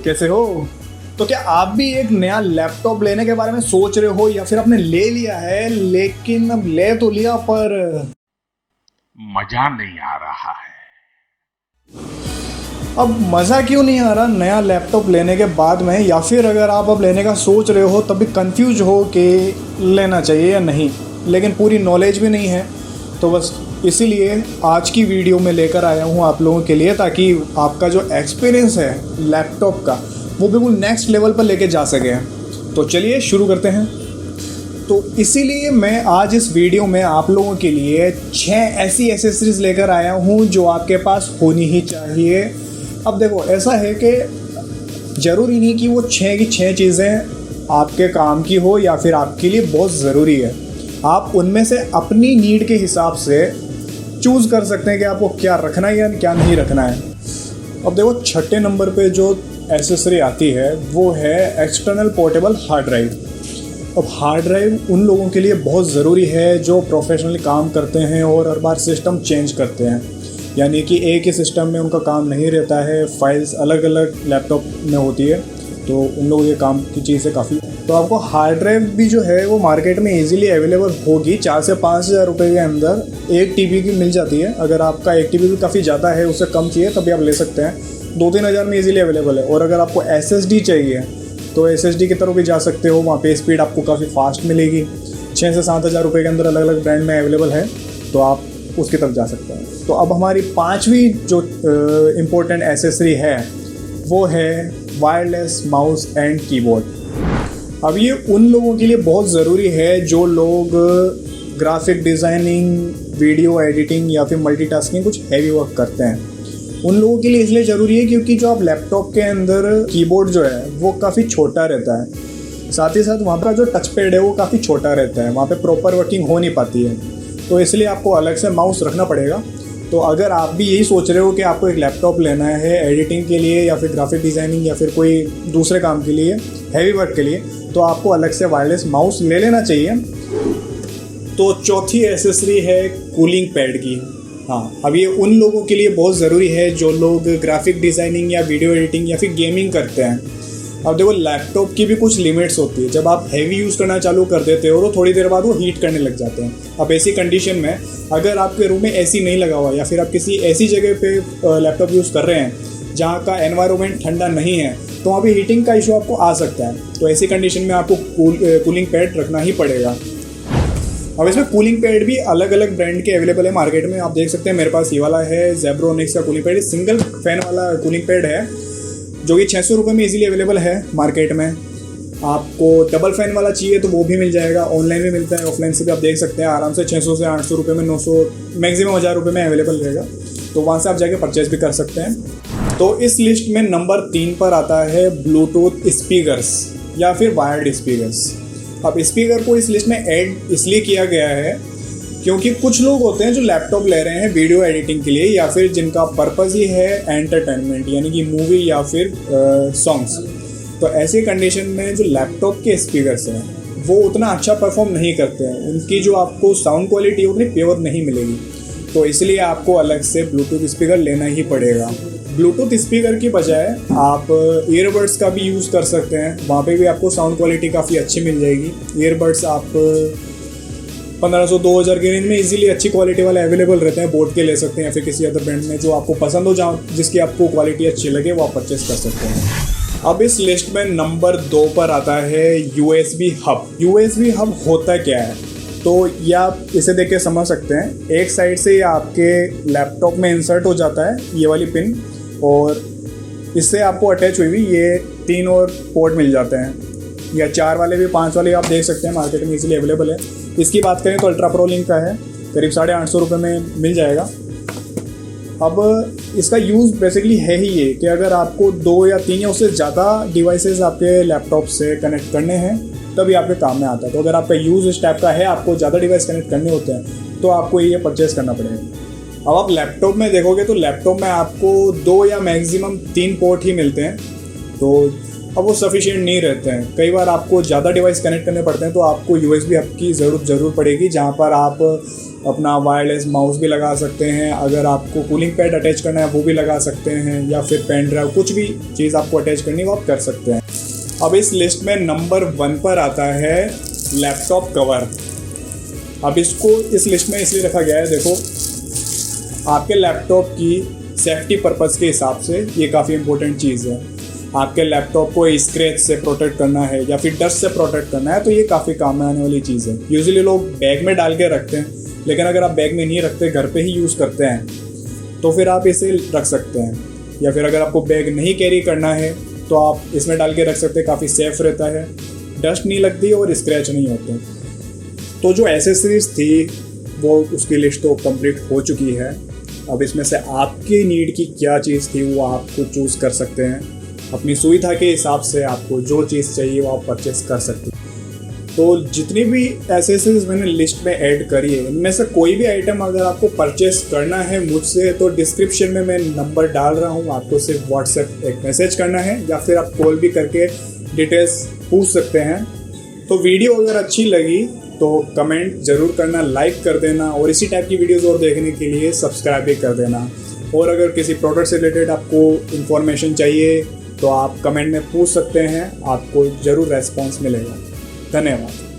कैसे हो? तो क्या आप भी एक नया लैपटॉप लेने के बारे में सोच रहे हो या फिर आपने ले लिया है, लेकिन अब ले तो लिया पर मजा नहीं आ रहा है। अब मज़ा क्यों नहीं आ रहा नया लैपटॉप लेने के बाद में? या फिर अगर आप अब लेने का सोच रहे हो तब भी कंफ्यूज हो कि लेना चाहिए या नहीं, लेकिन पूरी नॉलेज भी नहीं है, तो बस इसीलिए आज की वीडियो में लेकर आया हूँ आप लोगों के लिए, ताकि आपका जो एक्सपीरियंस है लैपटॉप का वो बिल्कुल नेक्स्ट लेवल पर लेके जा सके। तो चलिए शुरू करते हैं। तो इसीलिए मैं आज इस वीडियो में आप लोगों के लिए 6 ऐसी एसेसरीज लेकर आया हूँ जो आपके पास होनी ही चाहिए। अब देखो, ऐसा है कि ज़रूरी नहीं कि वो 6 की 6 चीज़ें आपके काम की हो या फिर आपके लिए बहुत ज़रूरी है। आप उनमें से अपनी नीड के हिसाब से चूज़ कर सकते हैं कि आपको क्या रखना है या क्या नहीं रखना है। अब देखो, 6 नंबर पे जो एसेसरी आती है वो है एक्सटर्नल पोर्टेबल हार्ड ड्राइव। अब हार्ड ड्राइव उन लोगों के लिए बहुत ज़रूरी है जो प्रोफेशनली काम करते हैं और हर बार सिस्टम चेंज करते हैं, यानी कि एक ही सिस्टम में उनका काम नहीं रहता है, फाइल्स अलग अलग लैपटॉप में होती है, तो उन लोगों के काम की चीज़ है काफ़ी। तो आपको हार्ड ड्राइव भी जो है वो मार्केट में इजीली अवेलेबल होगी। 4 से 5 हज़ार रुपये के अंदर 1 TB की मिल जाती है। अगर आपका 1 TB भी काफ़ी ज़्यादा है, उससे कम चाहिए तभी आप ले सकते हैं। 2-3 हज़ार में इजीली अवेलेबल है। और अगर आपको SSD चाहिए तो SSD की तरफ भी जा सकते हो, वहाँ पे स्पीड आपको काफ़ी फास्ट मिलेगी। 6 से 7 हज़ार रुपये के अंदर अलग अलग ब्रांड में अवेलेबल है, तो आप उसकी तरफ जा सकते हैं। तो अब हमारी 5वीं जो इम्पोर्टेंट एसेसरी है वो है वायरलेस माउस एंड कीबोर्ड। अब ये उन लोगों के लिए बहुत ज़रूरी है जो लोग ग्राफिक डिज़ाइनिंग, वीडियो एडिटिंग या फिर मल्टीटास्किंग कुछ हैवी वर्क करते हैं। उन लोगों के लिए इसलिए ज़रूरी है क्योंकि जो आप लैपटॉप के अंदर कीबोर्ड जो है वो काफ़ी छोटा रहता है, साथ ही साथ वहाँ का जो टच पैड है वो काफ़ी छोटा रहता है, वहाँ पे प्रॉपर वर्किंग हो नहीं पाती है, तो इसलिए आपको अलग से माउस रखना पड़ेगा। तो अगर आप भी यही सोच रहे हो कि आपको एक लैपटॉप लेना है एडिटिंग के लिए या फिर ग्राफिक डिज़ाइनिंग या फिर कोई दूसरे काम के लिए, हैवी वर्क के लिए, तो आपको अलग से वायरलेस माउस ले लेना चाहिए। तो चौथी एसेसरी है कूलिंग पैड की। हाँ, अब ये उन लोगों के लिए बहुत ज़रूरी है जो लोग ग्राफिक डिज़ाइनिंग या वीडियो एडिटिंग या फिर गेमिंग करते हैं। अब देखो, लैपटॉप की भी कुछ लिमिट्स होती है। जब आप हैवी यूज़ करना चालू कर देते हो तो थोड़ी देर बाद वो हीट करने लग जाते हैं। अब ऐसी कंडीशन में अगर आपके रूम में AC नहीं लगा हुआ या फिर आप किसी ऐसी जगह पे लैपटॉप यूज़ कर रहे हैं जहाँ का एनवायरनमेंट ठंडा नहीं है, तो वहाँ पे हीटिंग का इशू आपको आ सकता है। तो ऐसी कंडीशन में आपको कूलिंग पैड रखना ही पड़ेगा। अब इसमें कूलिंग पैड भी अलग अलग ब्रांड के अवेलेबल है मार्केट में। आप देख सकते हैं मेरे पास ये वाला है जेब्रोनिक्स का कूलिंग पैड, सिंगल फैन वाला कूलिंग पैड है जो कि 600 रुपये में इजीली अवेलेबल है मार्केट में। आपको डबल फैन वाला चाहिए तो वो भी मिल जाएगा, ऑनलाइन भी मिलता है, ऑफलाइन से भी आप देख सकते हैं आराम से। 600 से 800 रुपये में, 900 मैक्सिमम 1000 रुपये में अवेलेबल रहेगा, तो वहाँ से आप जाके परचेज भी कर सकते हैं। तो इस लिस्ट में नंबर 3 पर आता है ब्लूटूथ स्पीकर्स या फिर वायर्ड स्पीकर्स। अब स्पीकर को इस लिस्ट में ऐड इसलिए किया गया है क्योंकि कुछ लोग होते हैं जो लैपटॉप ले रहे हैं वीडियो एडिटिंग के लिए या फिर जिनका पर्पज़ ही है एंटरटेनमेंट, यानी कि मूवी या फिर सॉन्ग्स। तो ऐसी कंडीशन में जो लैपटॉप के स्पीकर्स हैं वो उतना अच्छा परफॉर्म नहीं करते हैं, उनकी जो आपको साउंड क्वालिटी उतनी प्योर नहीं मिलेगी, तो इसलिए आपको अलग से ब्लूटूथ स्पीकर लेना ही पड़ेगा। ब्लूटूथ स्पीकर की बजाय आप ईयरबड्स का भी यूज़ कर सकते हैं, वहाँ पे भी आपको साउंड क्वालिटी काफ़ी अच्छी मिल जाएगी। ईयरबड्स आप 1500-2000 की रेंज में इजीली अच्छी क्वालिटी वाले अवेलेबल रहते हैं, बोट के ले सकते हैं या फिर किसी अदर ब्रांड में जो आपको पसंद हो, जहाँ जिसकी आपको क्वालिटी अच्छी लगे वो आप परचेस कर सकते हैं। अब इस लिस्ट में नंबर 2 पर आता है USB हब। USB हब होता क्या है? तो ये आप इसे देख के समझ सकते हैं। एक साइड से ये आपके लैपटॉप में इंसर्ट हो जाता है ये वाली पिन, और इससे आपको अटैच हुई हुई ये 3 और पोर्ट मिल जाते हैं, या 4 वाले भी, 5 वाले आप देख सकते हैं, मार्केट में इजीली अवेलेबल है। इसकी बात करें तो अल्ट्रा प्रो लिंक का है, करीब 850 रुपये में मिल जाएगा। अब इसका यूज़ बेसिकली है ही ये कि अगर आपको 2 या 3 या उससे ज़्यादा डिवाइसेस आपके लैपटॉप से कनेक्ट करने हैं तभी आपके काम में आता है। तो अगर आपका यूज़ इस टाइप का है, आपको ज़्यादा डिवाइस कनेक्ट करने होते हैं, तो आपको ये परचेज़ करना पड़ेगा। अब आप लैपटॉप में देखोगे तो लैपटॉप में आपको 2 या मैक्सिमम 3 पोर्ट ही मिलते हैं। तो अब वो सफिशिएंट नहीं रहते हैं। कई बार आपको ज़्यादा डिवाइस कनेक्ट करने पड़ते हैं, तो आपको USB हब की ज़रूर पड़ेगी, जहाँ पर आप अपना वायरलेस माउस भी लगा सकते हैं। अगर आपको कूलिंग पैड अटैच करना है वो भी लगा सकते हैं, या फिर पेन ड्राइव, कुछ भी चीज़ आपको अटैच करनी है वो आप कर सकते हैं। अब इस लिस्ट में नंबर 1 पर आता है लैपटॉप कवर। अब इसको इस लिस्ट में इसलिए रखा गया है, देखो आपके लैपटॉप की सेफ्टी पर्पज़ के हिसाब से ये काफ़ी इंपॉर्टेंट चीज़ है। आपके लैपटॉप को स्क्रैच से प्रोटेक्ट करना है या फिर डस्ट से प्रोटेक्ट करना है, तो ये काफ़ी काम में आने वाली चीज़ है। यूजुअली लोग बैग में डाल के रखते हैं, लेकिन अगर आप बैग में नहीं रखते, घर पे ही यूज़ करते हैं, तो फिर आप इसे रख सकते हैं। या फिर अगर आपको बैग नहीं कैरी करना है तो आप इसमें डाल के रख सकते हैं, काफ़ी सेफ़ रहता है, डस्ट नहीं लगती और स्क्रैच नहीं होते। तो जो एसेसरीज थी वो उसकी लिस्ट तो कंप्लीट हो चुकी है। अब इसमें से आपकी नीड की क्या चीज़ थी वो आप खुद चूज़ कर सकते हैं। अपनी सुविधा के हिसाब से आपको जो चीज़ चाहिए वो आप परचेस कर सकते हैं। तो जितनी भी एसेसरीज मैंने लिस्ट में ऐड करी है, इनमें से कोई भी आइटम अगर आपको परचेस करना है मुझसे, तो डिस्क्रिप्शन में मैं नंबर डाल रहा हूँ, आपको सिर्फ व्हाट्सएप एक मैसेज करना है या फिर आप कॉल भी करके डिटेल्स पूछ सकते हैं। तो वीडियो अगर अच्छी लगी तो कमेंट ज़रूर करना, लाइक कर देना, और इसी टाइप की वीडियोज़ और देखने के लिए सब्सक्राइब भी कर देना। और अगर किसी प्रोडक्ट से रिलेटेड आपको इन्फॉर्मेशन चाहिए तो आप कमेंट में पूछ सकते हैं, आपको ज़रूर रेस्पॉन्स मिलेगा। धन्यवाद।